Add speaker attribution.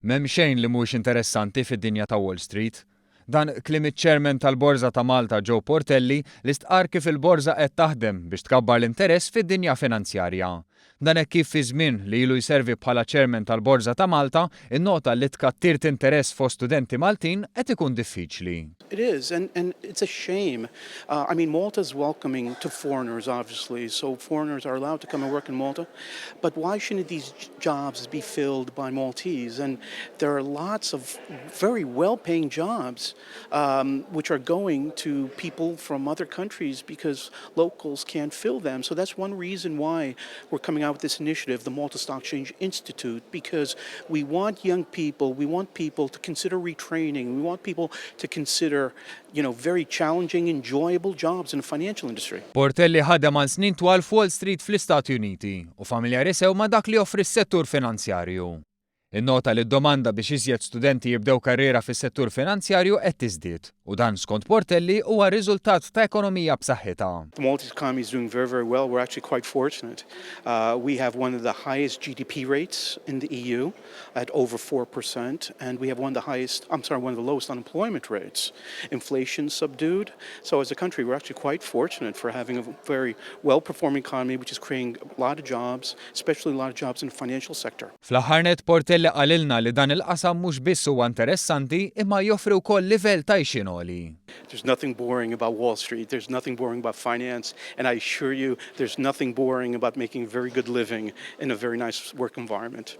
Speaker 1: M'hemm xejn li mhuwiex interessanti fid-dinja ta' Wall Street. Dan kliem iċ-Chairman tal-Borża ta' Malta Joe Portelli li stqarr kif il-Borża qed taħdem biex tkabbar l-interess fid-dinja finanzjarja. Dan hekk kif fi żmien li ilu jservi bħala Chairman tal-Borża ta' Malta innota li tkattirt interess fost studenti Maltin qed ikun diffiċli.
Speaker 2: It is, and it's a shame. Malta is welcoming to foreigners, obviously, so foreigners are allowed to come and work in Malta. But why shouldn't these jobs be filled by Maltese? And there are lots of very well-paying jobs which are going to people from other countries because locals can't fill them. So that's one reason why we're coming out with this initiative, the Malta Stock Exchange Institute, because we want young people, we want people to consider retraining, we want people to consider very challenging, enjoyable jobs in the financial industry.
Speaker 1: Portelli ħadem għal snin twal f'Wall Street fl-Istati Uniti u familjari sew ma' dak li joffri s-settur finanzjarju. Innota li d-domanda biex iżjed studenti jibdew karriera fis-settur finanzjarju qed tiżdied u dan skont Portelli huwa riżultat ta' ekonomija b'saħħitha.
Speaker 2: The Maltese economy is doing very, very well. We're actually quite fortunate. We have one of the highest GDP rates in the EU at over 4%, and we have one of the lowest unemployment rates. Inflation subdued. So as a country, we're actually quite fortunate for having a very well-performing economy which is creating a lot of jobs, especially a lot of jobs in the financial sector.
Speaker 1: Fl-aħħar Portelli qalilna li dan il-qasam mhux biss huwa interessanti imma joffri wkoll livell ta' ixin għoli.
Speaker 2: There's nothing boring about Wall Street, there's nothing boring about finance, and I assure you there's nothing boring about making a very good living in a very nice work environment.